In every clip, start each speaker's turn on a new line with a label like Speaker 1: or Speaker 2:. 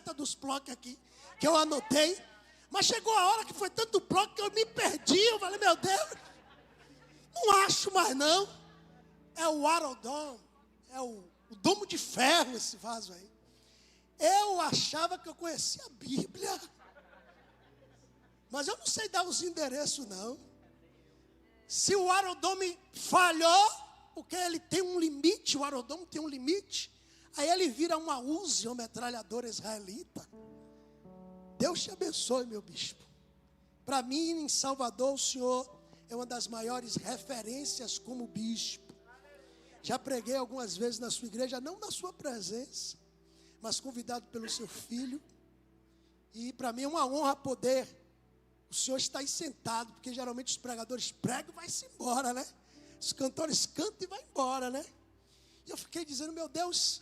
Speaker 1: lista dos blogs aqui, que eu anotei. Mas chegou a hora que foi tanto bloco que eu me perdi. Eu falei, meu Deus, não acho mais não. É o Arodom, é o domo de ferro esse vaso aí. Eu achava que eu conhecia a Bíblia. Mas eu não sei dar os endereços não. Se o Arodom falhou, porque ele tem um limite, o Arodom tem um limite, aí ele vira uma Uzi, uma metralhadora israelita. Deus te abençoe, meu bispo. Para mim, em Salvador, o senhor é uma das maiores referências como bispo. Já preguei algumas vezes na sua igreja, não na sua presença, mas convidado pelo seu filho. E para mim é uma honra poder, o senhor está aí sentado, porque geralmente os pregadores pregam e vai-se embora, né? Os cantores cantam e vai embora, né? E eu fiquei dizendo, meu Deus,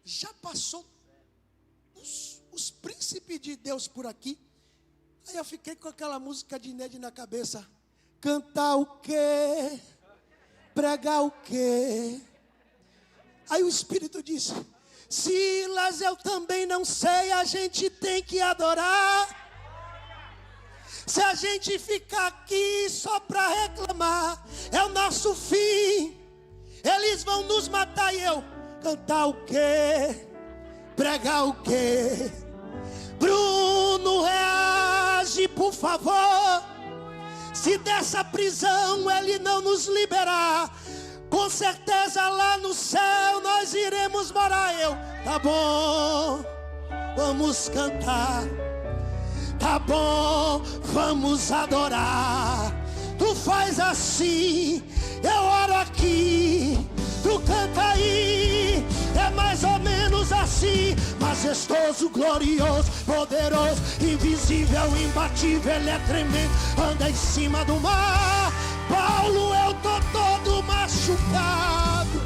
Speaker 1: já passou os príncipes de Deus por aqui. Aí eu fiquei com aquela música de Ned na cabeça. Cantar o quê? Pregar o quê? Aí o Espírito disse, Silas, eu também não sei, a gente tem que adorar. Se a gente ficar aqui só para reclamar, é o nosso fim. Eles vão nos matar. E eu, cantar o quê? Pregar o quê? Bruno, reage, por favor. Se dessa prisão ele não nos liberar, com certeza lá no céu nós iremos morar. Eu, tá bom, vamos cantar. Tá bom, vamos adorar. Tu faz assim, eu oro aqui, tu canta aí. É mais ou menos assim. Majestoso, glorioso, poderoso, invisível, imbatível, ele é tremendo, anda em cima do mar. Paulo, eu tô todo machucado,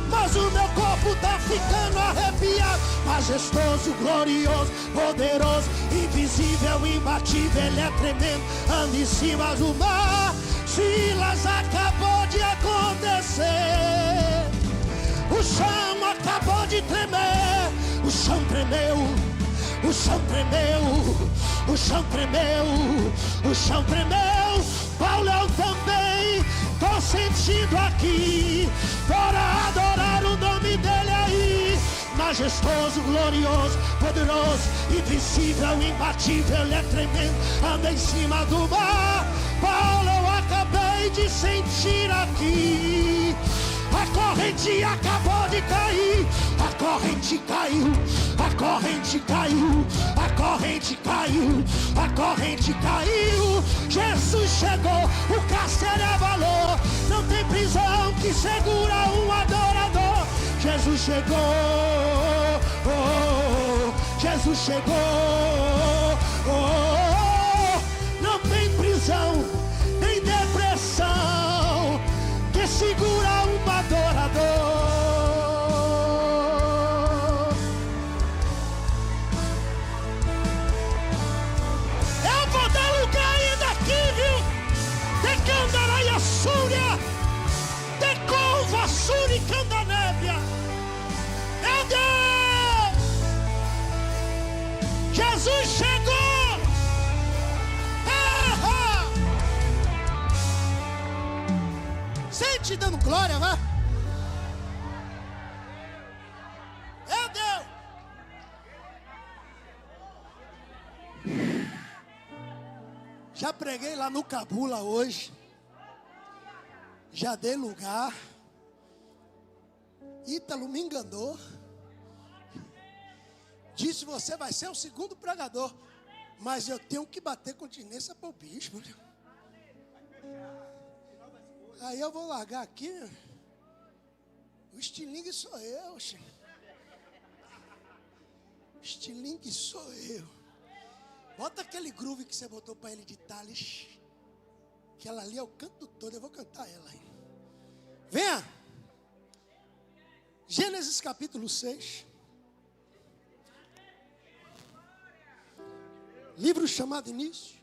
Speaker 1: mas o meu corpo tá ficando arrepiado. Majestoso, glorioso, poderoso, invisível, imbatível, ele é tremendo, anda em cima do mar. Silas, acabou de acontecer. O chão acabou de tremer. O chão tremeu. O chão tremeu. O chão tremeu. O chão tremeu. Paulo, eu também tô sentindo aqui. Bora adorar o nome dele aí. Majestoso, glorioso, poderoso, invencível, imbatível, ele é tremendo, anda em cima do mar. Paulo, eu acabei de sentir aqui. A corrente acabou de cair. A corrente caiu. A corrente caiu. A corrente caiu. A corrente caiu. Jesus chegou. O cárcere abalou. Não tem prisão que segura um adorador. Jesus chegou. Oh, Jesus chegou. Oh, não tem prisão nem depressão que segura um adorador. Eu vou dar lugar ainda aqui, viu? De Candaraia Súria, de Couva Súria e Candanébia. Meu Deus! Jesus chegou! Sente dando glória, vá. Meu Deus. Já preguei lá no Cabula hoje. Já dei lugar. Ítalo me enganou. Disse, você vai ser o segundo pregador. Mas eu tenho que bater continência para o bispo. Aí eu vou largar aqui. O estilingue sou eu. O estilingue sou eu. Bota aquele groove que você botou para ele de Thales. Que ela ali é o canto todo. Eu vou cantar ela aí. Venha. Gênesis capítulo 6. Livro chamado Início.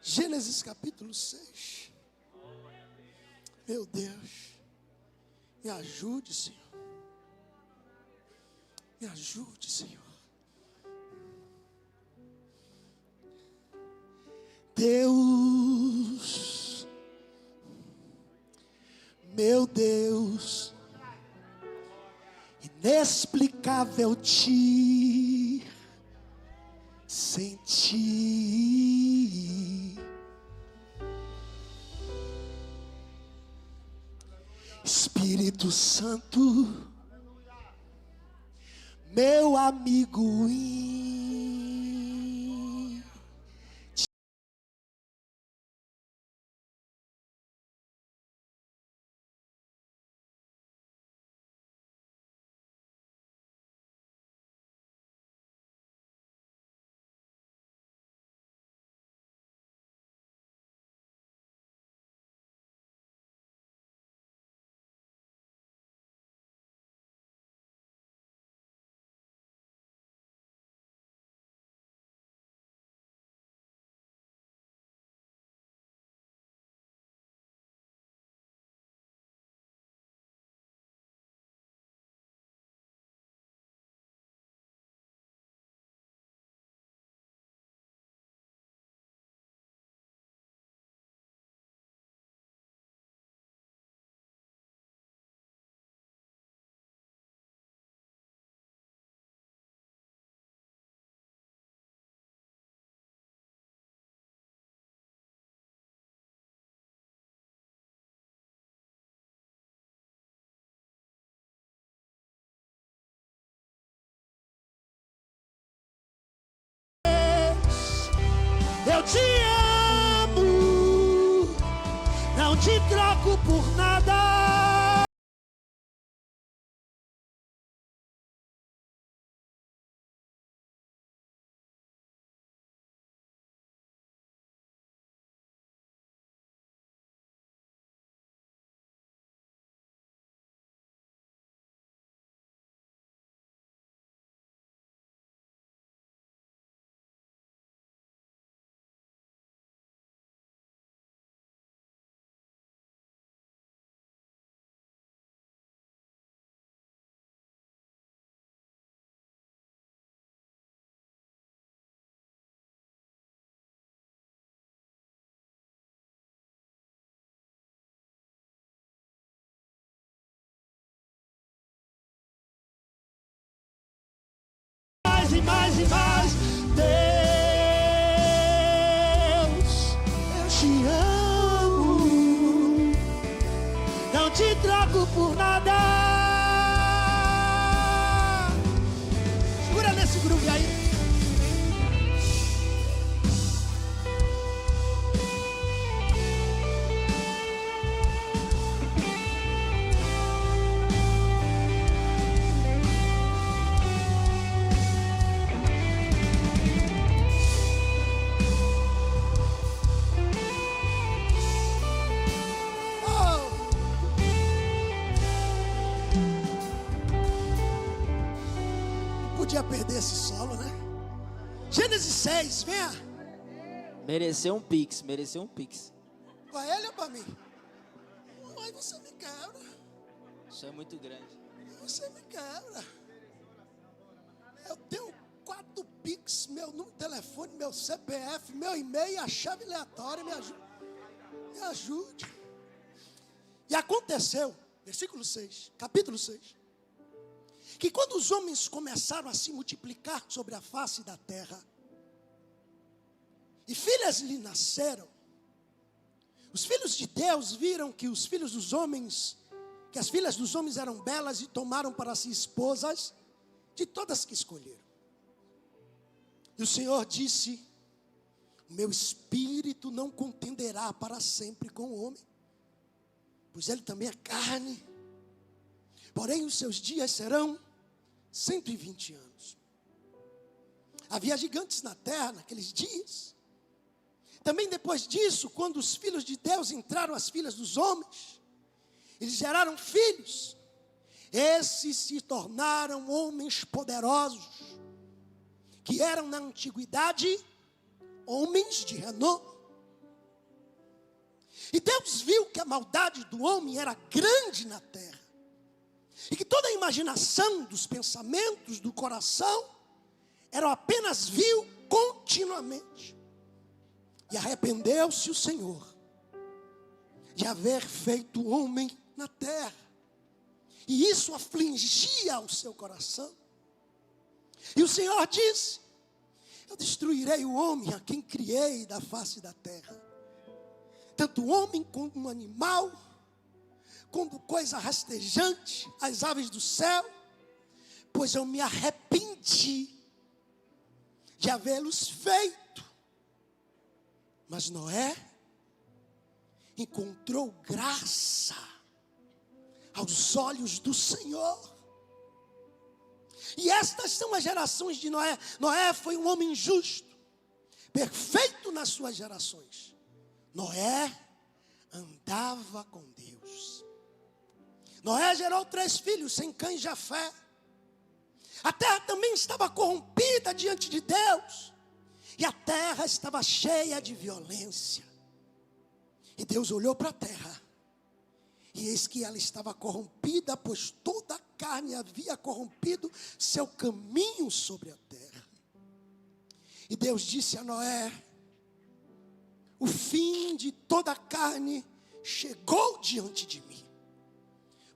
Speaker 1: Gênesis capítulo 6. Meu Deus, me ajude, Senhor. Me ajude, Senhor. Deus, meu Deus, inexplicável te sentir. Espírito Santo, meu amigo íntimo. Eu te amo, não te troco por nada. Mais e mais e mais. Deus, eu te amo, não te troco por nada. Segura nesse groove aí. Podia perder esse solo, né? Gênesis 6, venha.
Speaker 2: Mereceu um pix, mereceu um pix.
Speaker 1: Pra ele ou pra mim? Aí você me quebra.
Speaker 2: Isso é muito grande.
Speaker 1: Você me quebra. Eu tenho 4 pix, meu número de telefone, meu CPF, meu e-mail e a chave aleatória. Me ajude. Me ajude. E aconteceu, versículo 6, capítulo 6. Que quando os homens começaram a se multiplicar sobre a face da terra, e filhas lhe nasceram, os filhos de Deus viram que os filhos dos homens, que as filhas dos homens eram belas e tomaram para si esposas de todas que escolheram. E o Senhor disse: o meu espírito não contenderá para sempre com o homem, pois ele também é carne. Porém os seus dias serão 120 anos. Havia gigantes na terra naqueles dias. Também depois disso, quando os filhos de Deus entraram as filhas dos homens, eles geraram filhos. Esses se tornaram homens poderosos, que eram na antiguidade homens de renome. E Deus viu que a maldade do homem era grande na terra. E que toda a imaginação dos pensamentos do coração eram apenas vil continuamente. E arrependeu-se o Senhor de haver feito o homem na terra. E isso afligia o seu coração. E o Senhor disse: eu destruirei o homem a quem criei da face da terra. Tanto o homem como um animal, como coisa rastejante, as aves do céu, pois eu me arrependi de havê-los feito. Mas Noé encontrou graça aos olhos do Senhor. E estas são as gerações de Noé. Noé foi um homem justo, perfeito nas suas gerações. Noé andava com Deus. Noé gerou 3 filhos, Sem, Cã e Jafé. A terra também estava corrompida diante de Deus. E a terra estava cheia de violência. E Deus olhou para a terra. E eis que ela estava corrompida, pois toda a carne havia corrompido seu caminho sobre a terra. E Deus disse a Noé: o fim de toda a carne chegou diante de mim,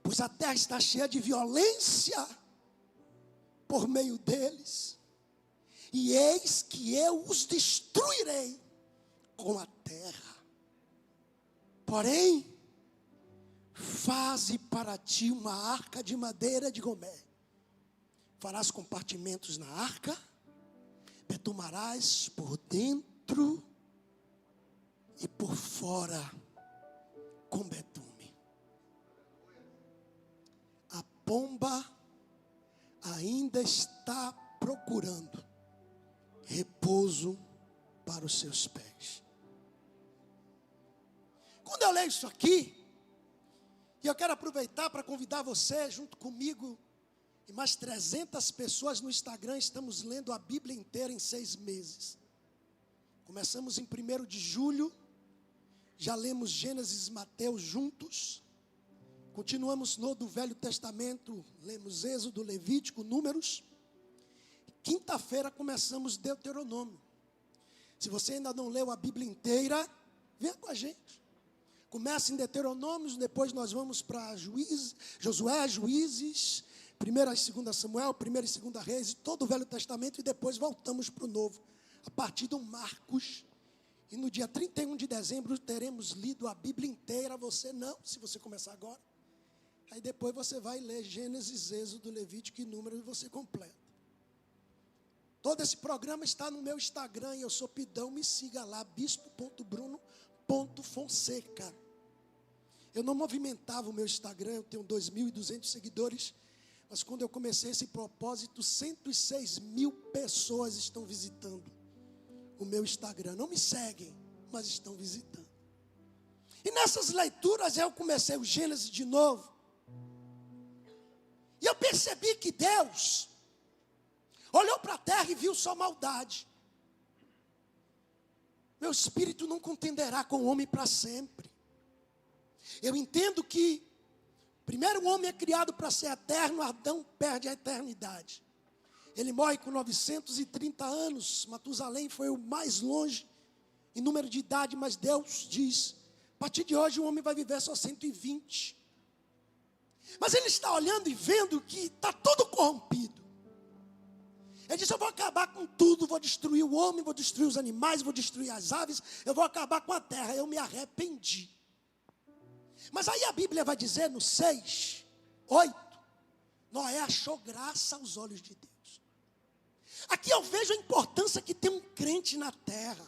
Speaker 1: pois a terra está cheia de violência por meio deles. E eis que eu os destruirei com a terra. Porém, faze para ti uma arca de madeira de gomé. Farás compartimentos na arca, betumarás por dentro e por fora com betume. A pomba ainda está procurando repouso para os seus pés. Quando eu leio isso aqui, e eu quero aproveitar para convidar você, junto comigo, e mais 300 pessoas no Instagram, estamos lendo a Bíblia inteira em 6 meses. Começamos em 1º de julho, já lemos Gênesis e Mateus juntos. Continuamos no do Velho Testamento, lemos Êxodo, Levítico, Números. Quinta-feira começamos Deuteronômio. Se você ainda não leu a Bíblia inteira, venha com a gente. Começa em Deuteronômio, depois nós vamos para Josué, Juízes, 1ª e 2ª Samuel, 1ª e 2ª Reis, todo o Velho Testamento, e depois voltamos para o Novo, a partir do Marcos. E no dia 31 de dezembro teremos lido a Bíblia inteira. Você não, se você começar agora. Aí depois você vai ler Gênesis, Êxodo, Levítico e Números e você completa. Todo esse programa está no meu Instagram e eu sou Pidão, me siga lá, bispo.bruno.fonseca. Eu não movimentava o meu Instagram, eu tenho 2.200 seguidores, mas quando eu comecei esse propósito, 106 mil pessoas estão visitando o meu Instagram. Não me seguem, mas estão visitando. E nessas leituras eu comecei o Gênesis de novo. E eu percebi que Deus olhou para a terra e viu só maldade. Meu espírito não contenderá com o homem para sempre. Eu entendo que primeiro o homem é criado para ser eterno, Adão perde a eternidade. Ele morre com 930 anos, Matusalém foi o mais longe em número de idade, mas Deus diz, a partir de hoje o homem vai viver só 120. Mas ele está olhando e vendo que está tudo corrompido. Ele diz, eu vou acabar com tudo, vou destruir o homem, vou destruir os animais, vou destruir as aves, eu vou acabar com a terra. Eu me arrependi. Mas aí a Bíblia vai dizer no 6, 8, Noé achou graça aos olhos de Deus. Aqui eu vejo a importância que tem um crente na terra.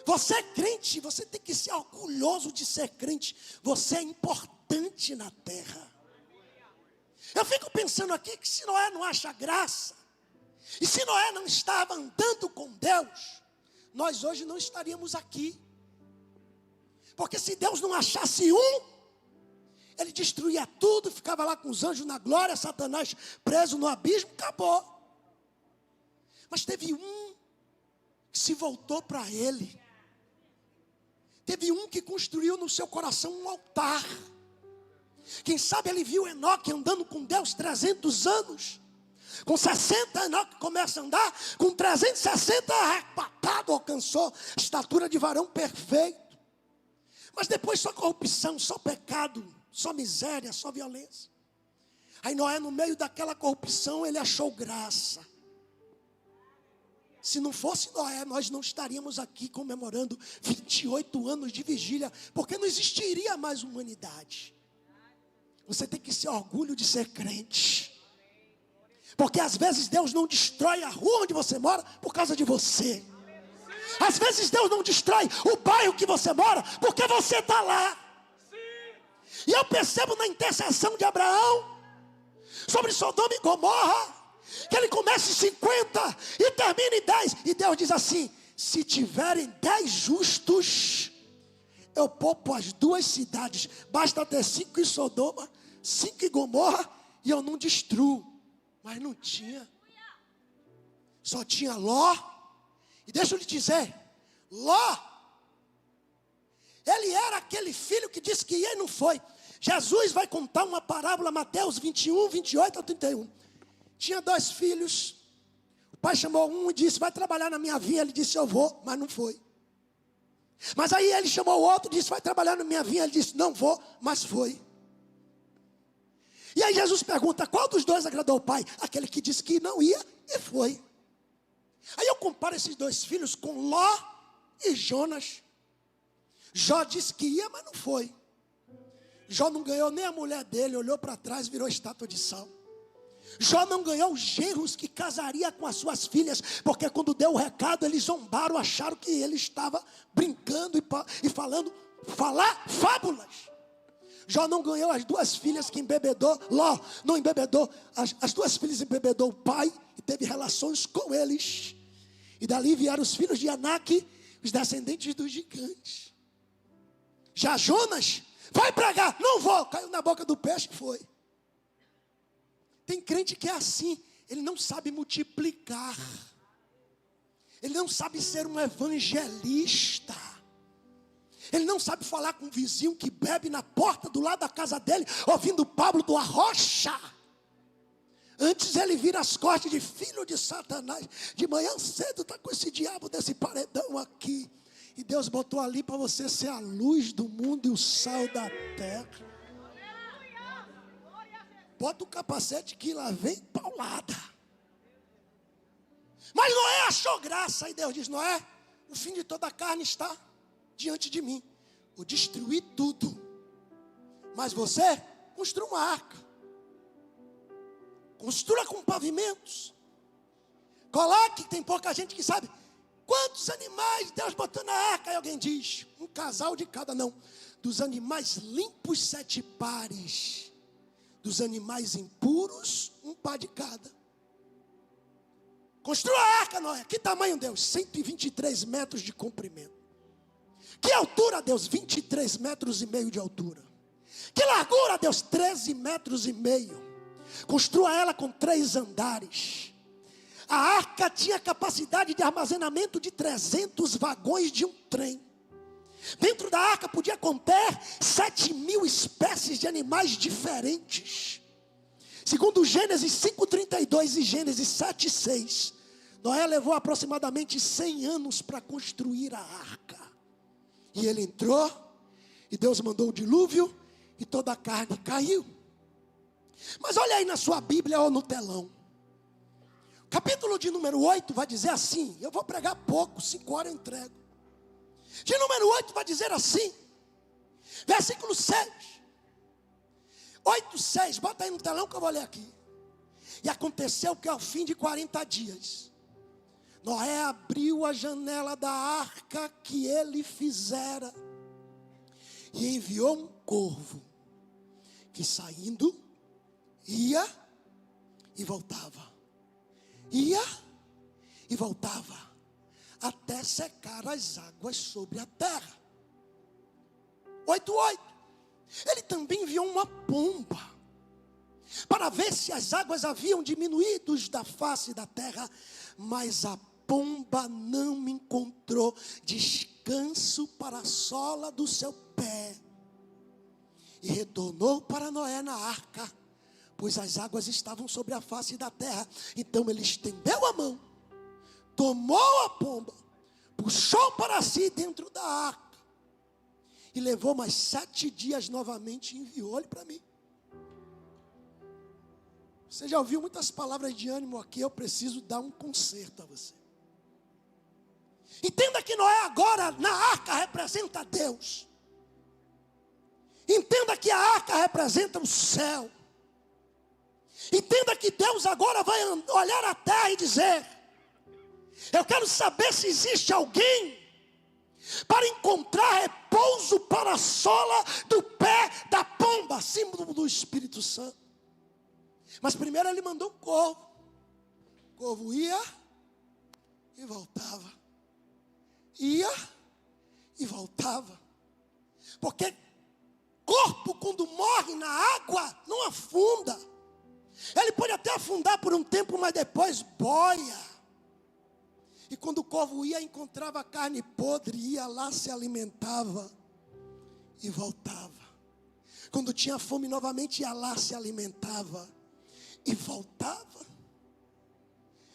Speaker 1: Você é crente, você tem que ser orgulhoso de ser crente. Você é importante na terra. Eu fico pensando aqui que se Noé não acha graça, e se Noé não estava andando com Deus, nós hoje não estaríamos aqui. Porque se Deus não achasse um, ele destruía tudo, ficava lá com os anjos na glória, Satanás preso no abismo, acabou. Mas teve um que se voltou para ele. Teve um que construiu no seu coração um altar. Quem sabe ele viu Enoque andando com Deus 300 anos. Com 60 Enoque começa a andar. Com 360 arrebatado alcançou a estatura de varão perfeito. Mas depois só corrupção, só pecado, só miséria, só violência. Aí Noé, no meio daquela corrupção, ele achou graça. Se não fosse Noé, nós não estaríamos aqui comemorando 28 anos de vigília, porque não existiria mais humanidade. Você tem que ser orgulho de ser crente. Porque às vezes Deus não destrói a rua onde você mora por causa de você. Às vezes Deus não destrói o bairro que você mora porque você está lá. E eu percebo na intercessão de Abraão sobre Sodoma e Gomorra, que ele começa em 50 e termina em 10. E Deus diz assim: se tiverem 10 justos, eu poupo as 2 cidades. Basta ter 5 em Sodoma, 5 em Gomorra, e eu não destruo. Mas não tinha. Só tinha Ló. E deixa eu lhe dizer, Ló, ele era aquele filho que disse que ia e não foi. Jesus vai contar uma parábola, Mateus 21, 28 a 31. Tinha 2 filhos. O pai chamou um e disse: vai trabalhar na minha vinha. Ele disse: eu vou, mas não foi. Mas aí ele chamou o outro e disse: vai trabalhar na minha vinha. Ele disse: não vou, mas foi. E aí Jesus pergunta: qual dos 2 agradou o pai? Aquele que disse que não ia e foi. Aí eu comparo esses 2 filhos com Ló e Jonas. Jó disse que ia, mas não foi. Jó não ganhou nem a mulher dele, olhou para trás e virou estátua de sal. Jó não ganhou os genros que casaria com as suas filhas, porque quando deu o recado, eles zombaram, acharam que ele estava brincando e falar fábulas. Jó não ganhou as 2 filhas que embebedou. Ló não embebedou, as 2 filhas embebedou o pai e teve relações com eles. E dali vieram os filhos de Anak, os descendentes dos gigantes. Já Jonas, vai pregar, não vou, caiu na boca do peixe e foi. Tem crente que é assim, ele não sabe multiplicar, ele não sabe ser um evangelista, ele não sabe falar com um vizinho que bebe na porta do lado da casa dele, ouvindo Pablo do Arrocha. Antes ele vira as costas de filho de Satanás. De manhã cedo está com esse diabo desse paredão aqui. E Deus botou ali para você ser a luz do mundo e o sal da terra. Bota o capacete que lá vem paulada. Mas Noé achou graça. E Deus diz: Noé, o fim de toda a carne está diante de mim. Vou destruir tudo. Mas você construa uma arca. Construa com pavimentos. Coloque, tem pouca gente que sabe quantos animais Deus botou na arca. Aí alguém diz: um casal de cada. Não, dos animais limpos 7 pares, dos animais impuros 1 par de cada. Construa a arca, Noé. Que tamanho, Deus? 123 metros de comprimento. Que altura, Deus? 23 metros e meio de altura. Que largura, Deus? 13 metros e meio. Construa ela com 3 andares. A arca tinha capacidade de armazenamento de 300 vagões de um trem. Dentro da arca podia conter 7.000 espécies de animais diferentes. Segundo Gênesis 5:32 e Gênesis 7:6, Noé levou aproximadamente 100 anos para construir a arca. E ele entrou, e Deus mandou o dilúvio, e toda a carne caiu. Mas olha aí na sua Bíblia ou no telão. Capítulo de número 8 vai dizer assim. Eu vou pregar pouco, 5 horas eu entrego. De número 8 vai dizer assim. Versículo 6. 8:6. Bota aí no telão que eu vou ler aqui. E aconteceu que ao fim de 40 dias, Noé abriu a janela da arca que ele fizera. E enviou um corvo, que saindo ia e voltava. Ia e voltava. Até secar as águas sobre a terra. 8:8. Ele também enviou uma pomba, para ver se as águas haviam diminuído da face da terra. Mas a pomba não encontrou descanso descanso para a sola do seu pé. E retornou para Noé na arca, pois as águas estavam sobre a face da terra. Então ele estendeu a mão, tomou a pomba, puxou para si dentro da arca, e levou mais 7 dias novamente e enviou-lhe para mim. Você já ouviu muitas palavras de ânimo aqui, eu preciso dar um conserto a você. Entenda que Noé agora na arca representa Deus. Entenda que a arca representa o céu. Entenda que Deus agora vai olhar a terra e dizer: eu quero saber se existe alguém para encontrar repouso para a sola do pé da pomba, símbolo do Espírito Santo. Mas primeiro ele mandou um corvo. O corvo ia e voltava. Ia e voltava. Porque corpo, quando morre na água, não afunda. Ele pode até afundar por um tempo, mas depois boia. E quando o corvo ia, encontrava carne podre, ia lá, se alimentava e voltava. Quando tinha fome novamente, ia lá, se alimentava e voltava.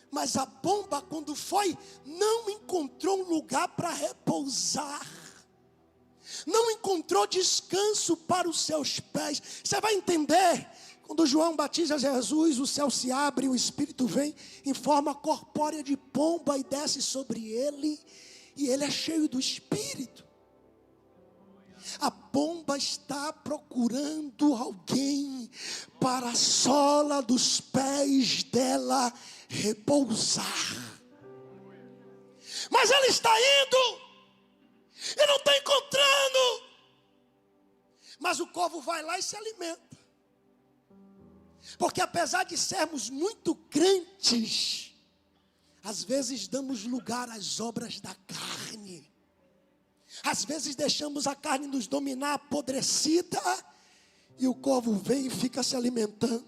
Speaker 1: Mas a pomba, quando foi, não encontrou um lugar para repousar. Não encontrou descanso para os seus pés. Você vai entender. Quando João batiza Jesus, o céu se abre, o Espírito vem em forma corpórea de pomba e desce sobre ele. E ele é cheio do Espírito. A pomba está procurando alguém para a sola dos pés dela repousar. Mas ela está indo e não está encontrando. Mas o corvo vai lá e se alimenta. Porque apesar de sermos muito crentes, às vezes damos lugar às obras da carne. Às vezes deixamos a carne nos dominar apodrecida, e o corvo vem e fica se alimentando.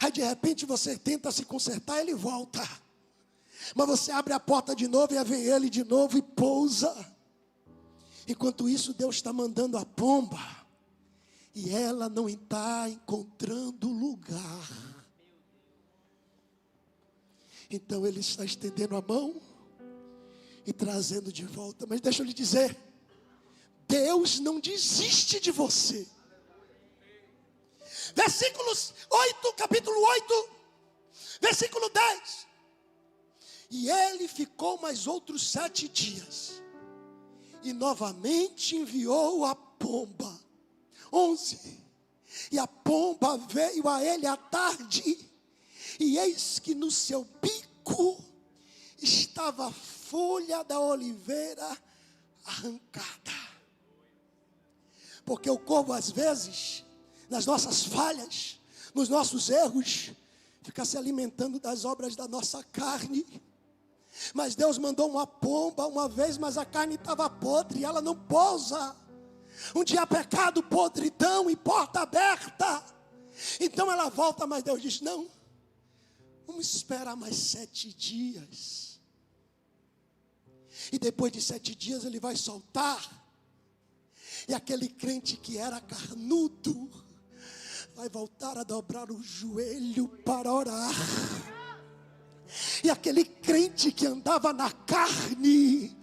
Speaker 1: Aí de repente você tenta se consertar, ele volta. Mas você abre a porta de novo e vem ele de novo e pousa. Enquanto isso, Deus está mandando a pomba, e ela não está encontrando lugar. Então ele está estendendo a mão e trazendo de volta. Mas deixa eu lhe dizer, Deus não desiste de você. Versículos 8, capítulo 8, versículo 10. E ele ficou mais outros 7 dias, e novamente enviou a pomba. 11. E a pomba veio a ele à tarde, e eis que no seu bico estava a folha da oliveira arrancada. Porque o corvo, às vezes, nas nossas falhas, nos nossos erros, fica se alimentando das obras da nossa carne. Mas Deus mandou uma pomba uma vez, mas a carne estava podre e ela não pousa. Um dia pecado, podridão e porta aberta. Então ela volta, mas Deus diz: não, vamos esperar mais 7 dias. E depois de 7 dias ele vai soltar. E aquele crente que era carnudo vai voltar a dobrar o joelho para orar. E aquele crente que andava na carne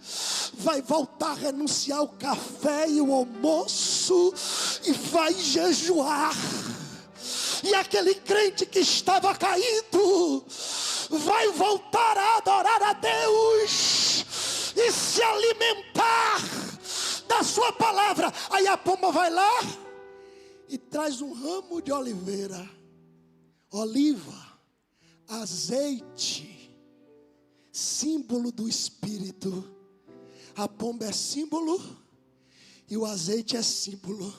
Speaker 1: vai voltar a renunciar ao café e o almoço e vai jejuar. E aquele crente que estava caído vai voltar a adorar a Deus e se alimentar da sua palavra. Aí a pomba vai lá e traz um ramo de oliveira, oliva, azeite, símbolo do Espírito. A pomba é símbolo e o azeite é símbolo.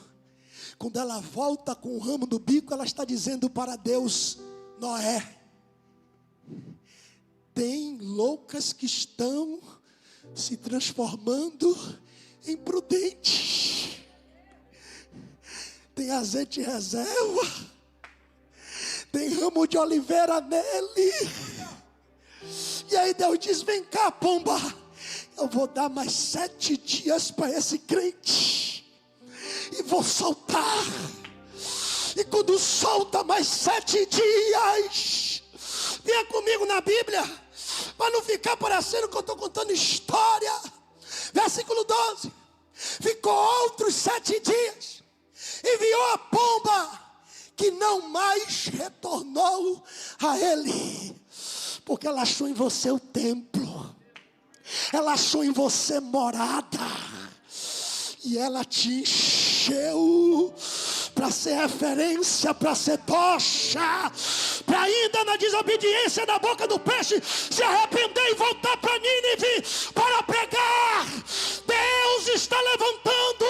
Speaker 1: Quando ela volta com o ramo do bico, ela está dizendo para Deus: Noé, tem loucas que estão se transformando em prudentes. Tem azeite em reserva, tem ramo de oliveira nele. E aí Deus diz: vem cá, pomba, eu vou dar mais 7 dias para esse crente. E vou soltar. E quando solta mais 7 dias, venha comigo na Bíblia, para não ficar parecendo que eu estou contando história. Versículo 12. Ficou outros 7 dias. Enviou a pomba, que não mais retornou a ele. Porque ela achou em você o templo. Ela achou em você morada. E ela te encheu para ser referência, para ser tocha, para ainda na desobediência da boca do peixe se arrepender e voltar para Nínive para pregar. Deus está levantando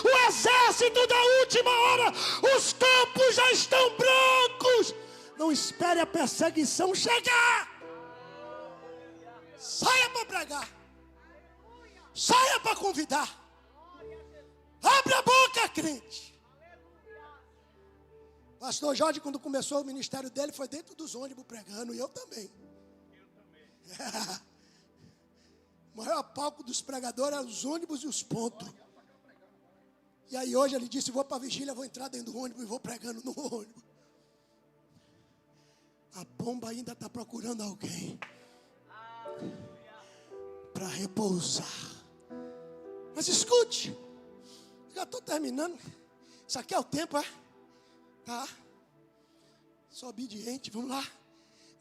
Speaker 1: o exército da última hora. Os campos já estão brancos. Não espere a perseguição chegar. Saia para pregar. Saia para convidar. Abre a boca, crente. Pastor Jorge, quando começou o ministério dele, foi dentro dos ônibus pregando, e eu também. O maior palco dos pregadores eram os ônibus e os pontos. E aí hoje ele disse, vou para a vigília, vou entrar dentro do ônibus e vou pregando no ônibus. A pomba ainda está procurando alguém para repousar. Mas escute, já estou terminando. Isso aqui é o tempo, é? Tá? Sou obediente, vamos lá.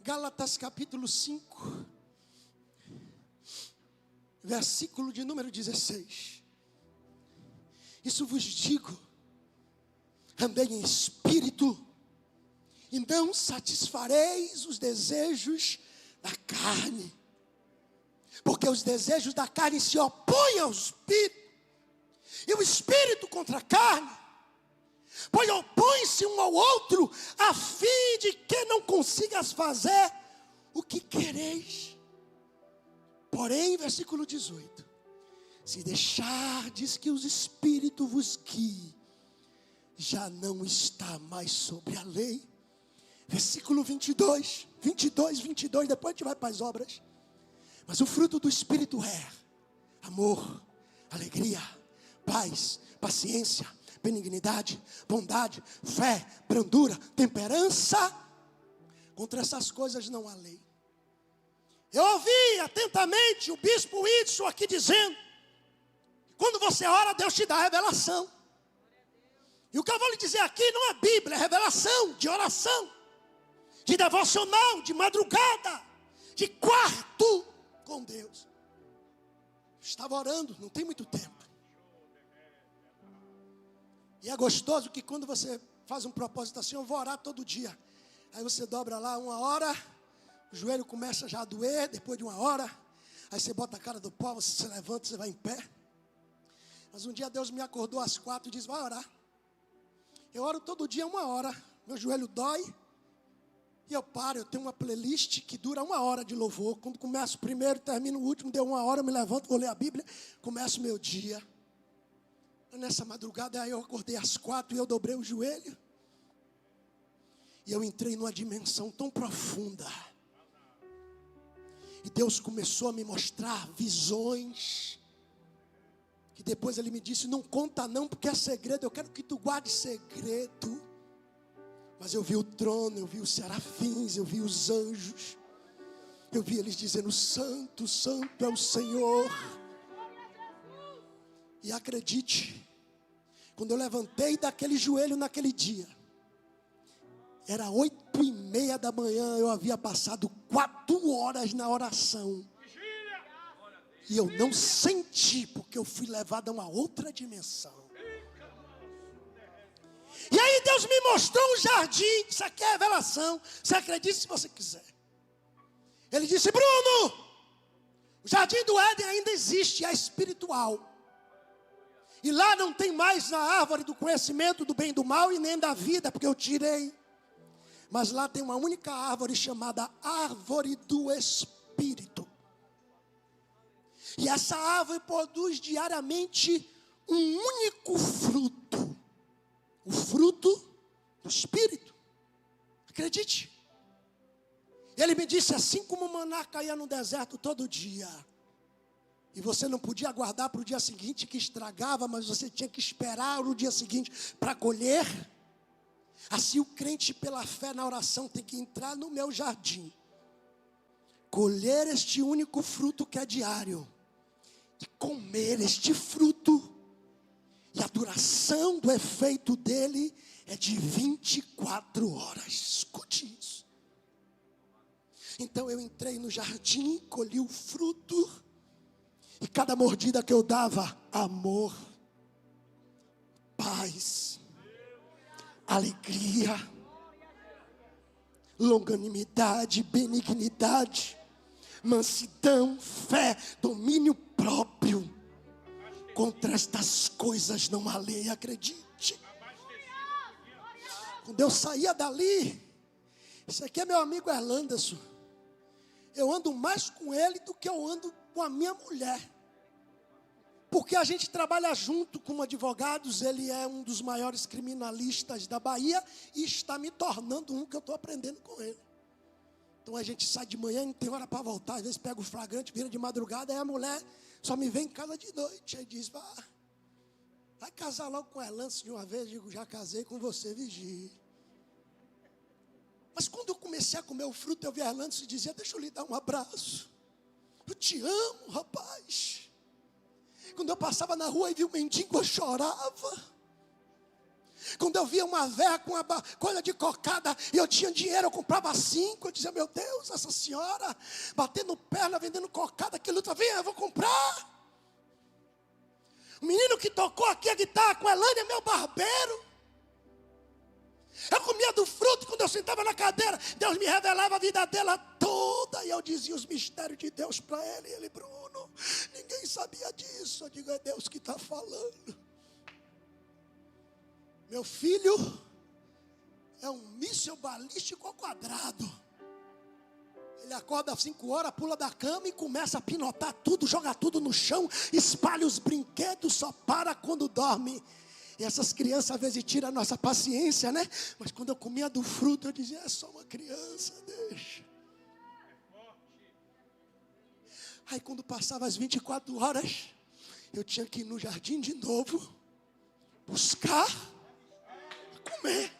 Speaker 1: Gálatas capítulo 5, versículo de número 16. Isso vos digo, andei em espírito, e não satisfareis os desejos da carne. Porque os desejos da carne se opõem ao espírito, e o espírito contra a carne, pois opõe-se um ao outro, a fim de que não consigas fazer o que quereis. Porém, versículo 18, se deixardes que os espíritos vos guiem, já não está mais sobre a lei. Versículo 22, depois a gente vai para as obras. Mas o fruto do Espírito é amor, alegria, paz, paciência, benignidade, bondade, fé, brandura, temperança. Contra essas coisas não há lei. Eu ouvi atentamente o bispo Whitson aqui dizendo que quando você ora, Deus te dá revelação. E o que eu vou lhe dizer aqui não é Bíblia, é revelação de oração, de devocional, de madrugada, de quarto com Deus. Eu estava orando, não tem muito tempo. E é gostoso que quando você faz um propósito assim, eu vou orar todo dia. Aí você dobra lá 1 hora, o joelho começa já a doer, depois de 1 hora. Aí você bota a cara do pó, você se levanta, você vai em pé. Mas um dia Deus me acordou às 4 e disse, vai orar. Eu oro todo dia 1 hora, meu joelho dói. E eu paro, eu tenho uma playlist que dura 1 hora de louvor. Quando começo o primeiro, termino o último, deu 1 hora, eu me levanto, vou ler a Bíblia, começo o meu dia. Nessa madrugada, aí eu acordei às 4 e eu dobrei o joelho. E eu entrei numa dimensão tão profunda. E Deus começou a me mostrar visões. Que depois Ele me disse, não conta não, porque é segredo, eu quero que tu guarde segredo. Mas eu vi o trono, eu vi os serafins, eu vi os anjos. Eu vi eles dizendo, santo, santo é o Senhor. E acredite, quando eu levantei daquele joelho naquele dia, era 8:30 da manhã, eu havia passado 4 horas na oração. E eu não senti, porque eu fui levado a uma outra dimensão. E aí Deus me mostrou um jardim, isso aqui é revelação, você acredita se você quiser. Ele disse, Bruno, o jardim do Éden ainda existe, é espiritual. E lá não tem mais a árvore do conhecimento do bem e do mal e nem da vida, porque eu tirei. Mas lá tem uma única árvore chamada árvore do Espírito. E essa árvore produz diariamente um único fruto. O fruto do Espírito. Acredite. Ele me disse, assim como o maná caía no deserto todo dia, E você não podia aguardar para o dia seguinte que estragava, mas você tinha que esperar o dia seguinte para colher. Assim o crente pela fé na oração tem que entrar no meu jardim, colher este único fruto que é diário, e comer este fruto, e a duração do efeito dele é de 24 horas, escute isso. Então eu entrei no jardim, colhi o fruto, e cada mordida que eu dava, amor, paz, alegria, longanimidade, benignidade, mansidão, fé, domínio próprio. Contra estas coisas não há lei, acredite. Quando eu saía dali, esse aqui é meu amigo Erlanderson, eu ando mais com ele do que eu ando com a minha mulher. Porque a gente trabalha junto como advogados, ele é um dos maiores criminalistas da Bahia e está me tornando um que eu estou aprendendo com ele. Então a gente sai de manhã e não tem hora para voltar, às vezes pega o flagrante, vira de madrugada, aí a mulher só me vem em casa de noite, aí diz, vai casar logo com Erlanderson de uma vez, eu digo, já casei com você, vigie. Mas quando eu comecei a comer o fruto, eu vi Erlanderson e dizia, deixa eu lhe dar um abraço, eu te amo, rapaz. Quando eu passava na rua e vi um mendigo, eu chorava. Quando eu via uma velha com uma coisa de cocada e eu tinha dinheiro, eu comprava 5. Eu dizia, meu Deus, essa senhora batendo perna, vendendo cocada, que luta, vem, eu vou comprar. O menino que tocou aqui a guitarra com a Elane é meu barbeiro. Eu comia do fruto quando eu sentava na cadeira. Deus me revelava a vida dela toda. E eu dizia os mistérios de Deus para ele. E ele, Bruno, ninguém sabia disso. Eu digo, é Deus que está falando. Meu filho é um míssil balístico ao quadrado. Ele acorda às 5 horas, pula da cama e começa a pinotar tudo, joga tudo no chão, espalha os brinquedos, só para quando dorme. E essas crianças às vezes tiram a nossa paciência, né? Mas quando eu comia do fruto, eu dizia, é só uma criança, deixa. Aí quando passava as 24 horas, eu tinha que ir no jardim de novo, buscar, comer.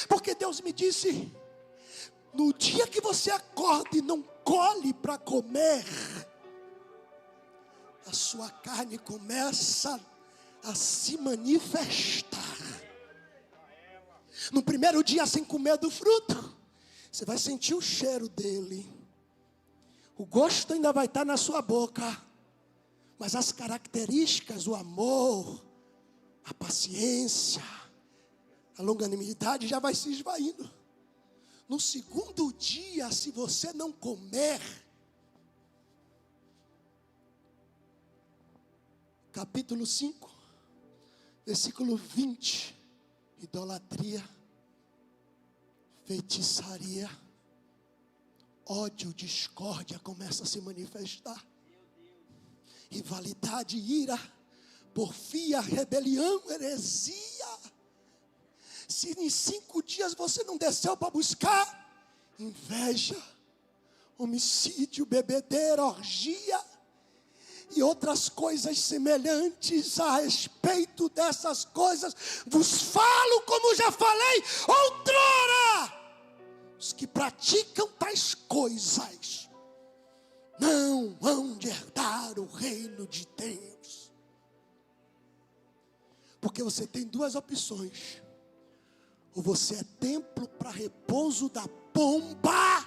Speaker 1: Porque Deus me disse, no dia que você acorda e não colhe para comer, a sua carne começa a se manifestar. No primeiro dia sem comer do fruto, você vai sentir o cheiro dele. O gosto ainda vai estar na sua boca, mas as características, o amor, a paciência, a longanimidade já vai se esvaindo. No segundo dia, se você não comer, capítulo 5, versículo 20, idolatria, feitiçaria, ódio, discórdia começa a se manifestar. Rivalidade, ira, porfia, rebelião, heresia. Se em 5 dias você não desceu para buscar, inveja, homicídio, bebedeira, orgia e outras coisas semelhantes a respeito dessas coisas, vos falo como já falei outrora. Os que praticam tais coisas não hão de herdar o reino de Deus. Porque você tem 2 opções: ou você é templo para repouso da pomba,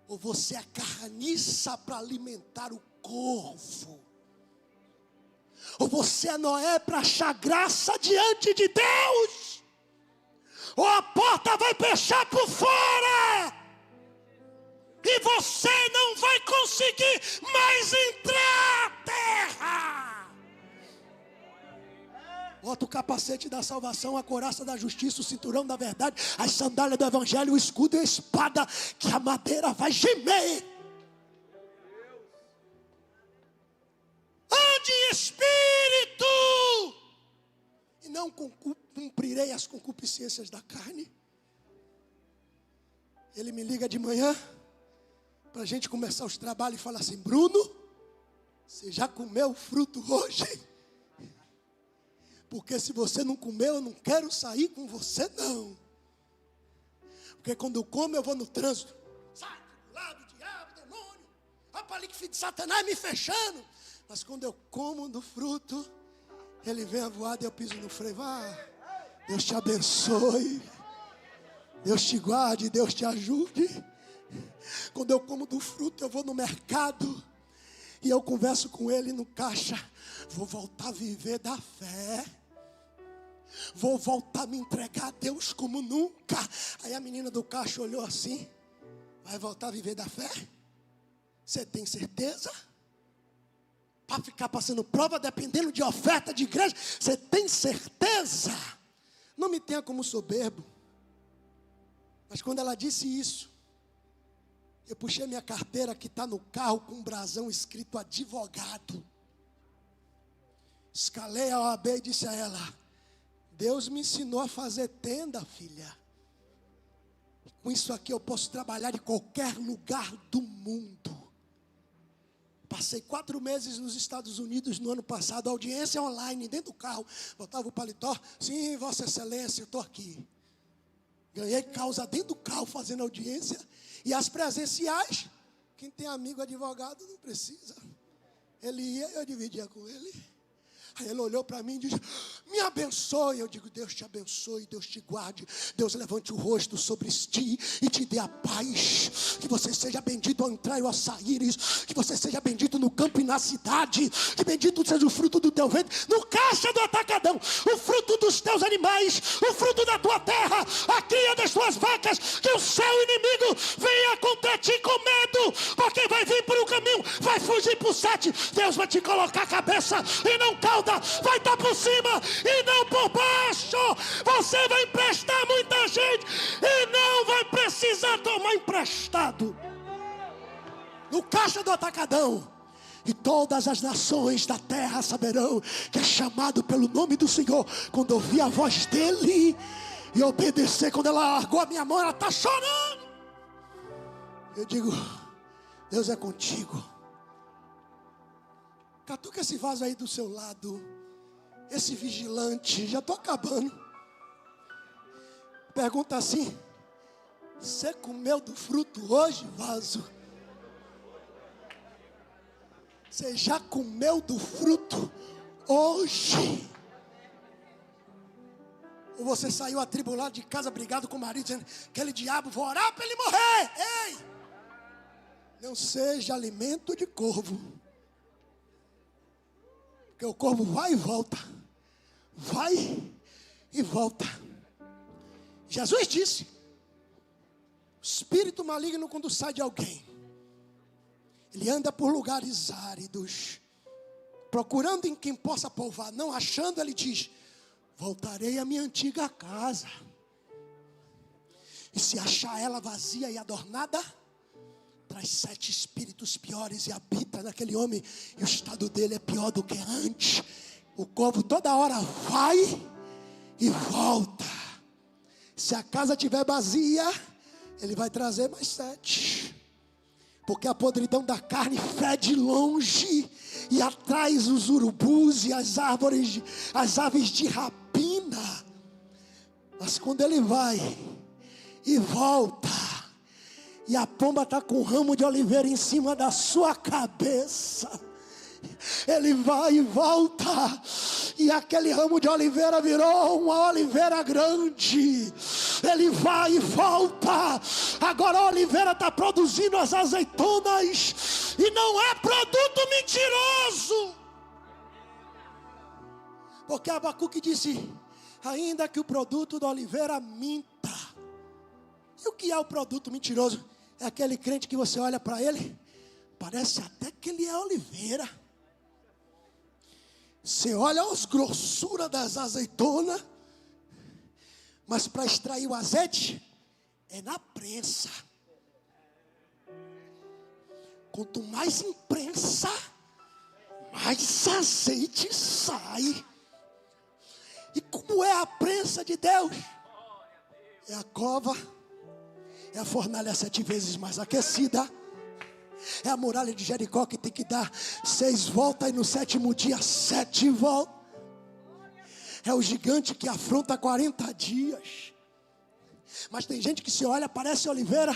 Speaker 1: ou você é carniça para alimentar o corvo. Ou você é Noé para achar graça diante de Deus, ou a porta vai fechar por fora e você não vai conseguir mais entrar à terra. Bota o capacete da salvação, a couraça da justiça, o cinturão da verdade, as sandálias do evangelho, o escudo e a espada, que a madeira vai gemer. Ande em espírito, e não cumprirei as concupiscências da carne. Ele me liga de manhã, para a gente começar os trabalhos e falar assim: Bruno, você já comeu o fruto hoje? Porque se você não comeu, eu não quero sair com você não. Porque quando eu como, eu vou no trânsito. Sai, tribulado, diabo, demônio. Olha para ali que filho de Satanás me fechando. Mas quando eu como do fruto, ele vem avoado e eu piso no freio. Deus te abençoe. Deus te guarde, Deus te ajude. Quando eu como do fruto, eu vou no mercado e eu converso com ele no caixa. Vou voltar a viver da fé. Vou voltar a me entregar a Deus como nunca. Aí a menina do caixa olhou assim: vai voltar a viver da fé? Você tem certeza? Para ficar passando prova dependendo de oferta de igreja, você tem certeza? Não me tenha como soberbo. Mas quando ela disse isso, eu puxei minha carteira que está no carro com um brasão escrito advogado. Escalei a OAB e disse a ela: Deus me ensinou a fazer tenda, filha. Com isso aqui eu posso trabalhar em qualquer lugar do mundo. Passei 4 meses nos Estados Unidos no ano passado, audiência online, dentro do carro. Botava o paletó: sim, Vossa Excelência, eu estou aqui. Ganhei causa dentro do carro fazendo audiência. E as presenciais, quem tem amigo advogado não precisa. Ele ia, eu dividia com ele. Aí ele olhou para mim e disse: me abençoe. Eu digo: Deus te abençoe, Deus te guarde. Deus levante o rosto sobre ti e te dê a paz. Que você seja bendito ao entrar e ao sair. Que você seja bendito no campo e na cidade. Que bendito seja o fruto do teu ventre, no caixa do atacadão, o fruto dos teus animais, o fruto da tua terra, a cria das tuas vacas. Que o seu inimigo venha contra ti com medo, porque vai vir por um caminho, vai fugir por 7. Deus vai te colocar a cabeça e não cauda. Vai estar por cima e não por baixo. Você vai emprestar muita gente e não vai precisar tomar emprestado. No caixa do atacadão. E todas as nações da terra saberão que é chamado pelo nome do Senhor. Quando ouvir a voz dele e obedecer. Quando ela largou a minha mão, ela está chorando. Eu digo: Deus é contigo. Catuca esse vaso aí do seu lado. Esse vigilante, já estou acabando. Pergunta assim: você comeu do fruto hoje, vaso? Você já comeu do fruto hoje? Ou você saiu atribulado de casa, brigado com o marido, dizendo: aquele diabo, vou orar para ele morrer. Ei! Não seja alimento de corvo. Porque o corvo vai e volta. Vai e volta. Jesus disse: o espírito maligno, quando sai de alguém, ele anda por lugares áridos, procurando em quem possa povoar. Não achando, ele diz: voltarei à minha antiga casa. E se achar ela vazia e adornada, traz 7 espíritos piores e habita naquele homem. E o estado dele é pior do que antes. O corvo toda hora vai e volta. Se a casa estiver vazia, ele vai trazer mais 7. Porque a podridão da carne fede longe e atrai os urubus e as aves de rapina. Mas quando ele vai e volta, e a pomba está com um ramo de oliveira em cima da sua cabeça, ele vai e volta, e aquele ramo de oliveira virou uma oliveira grande. Ele vai e volta. Agora a oliveira está produzindo as azeitonas, e não é produto mentiroso. Porque Abacuque disse: ainda que o produto da oliveira minta. E o que é o produto mentiroso? É aquele crente que você olha para ele, parece até que ele é oliveira. Você olha as grossuras das azeitonas, mas para extrair o azeite é na prensa. Quanto mais imprensa, mais azeite sai. E como é a prensa de Deus? É a cova, é a fornalha 7 vezes mais aquecida. É a muralha de Jericó que tem que dar 6 voltas e no 7º dia 7 voltas. É o gigante que afronta 40 dias. Mas tem gente que se olha, parece oliveira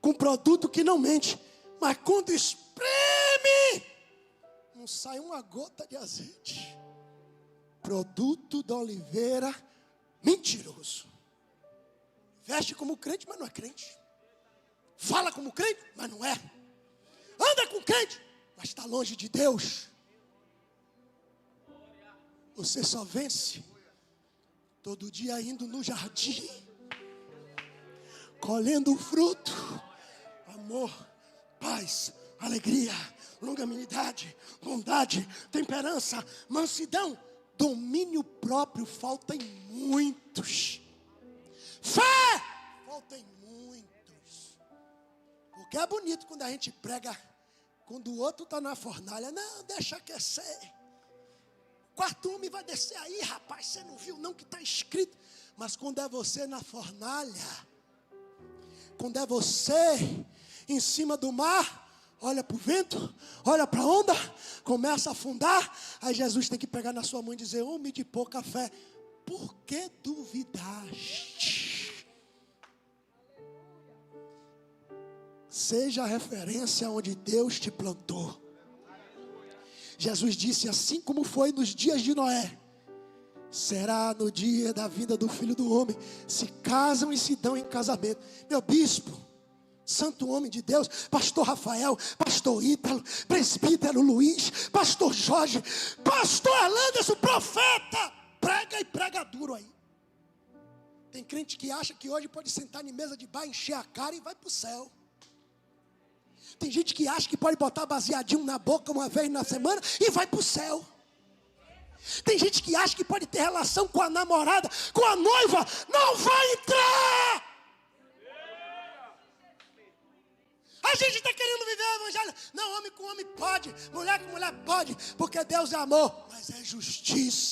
Speaker 1: com produto que não mente. Mas quando espreme, não sai uma gota de azeite. Produto da oliveira mentiroso. Veste como crente, mas não é crente. Fala como crente, mas não é. Anda com crente, mas está longe de Deus. Você só vence todo dia indo no jardim, colhendo o fruto, amor, paz, alegria, longanimidade, bondade, temperança, mansidão, domínio próprio. Falta em muitos. Fé, falta em muitos. Porque é bonito quando a gente prega, quando o outro está na fornalha. Não, deixa aquecer. Quarto homem vai descer aí, rapaz. Você não viu não que está escrito. Mas quando é você na fornalha, quando é você em cima do mar, olha para o vento, olha para a onda, começa a afundar. Aí Jesus tem que pegar na sua mão e dizer: homem de pouca fé, por que duvidaste? Seja a referência onde Deus te plantou. Jesus disse: assim como foi nos dias de Noé, será no dia da vinda do Filho do Homem. Se casam e se dão em casamento. Meu bispo, santo homem de Deus, pastor Rafael, pastor Ítalo, presbítero Luiz, pastor Jorge, pastor Erlandes, o profeta, prega e prega duro aí. Tem crente que acha que hoje pode sentar em mesa de bar, encher a cara e vai para o céu. Tem gente que acha que pode botar baseadinho na boca uma vez na semana e vai para o céu. Tem gente que acha que pode ter relação com a namorada, com a noiva, não vai entrar. A gente está querendo viver o evangelho. Não, homem com homem pode, mulher com mulher pode, porque Deus é amor, mas é justiça.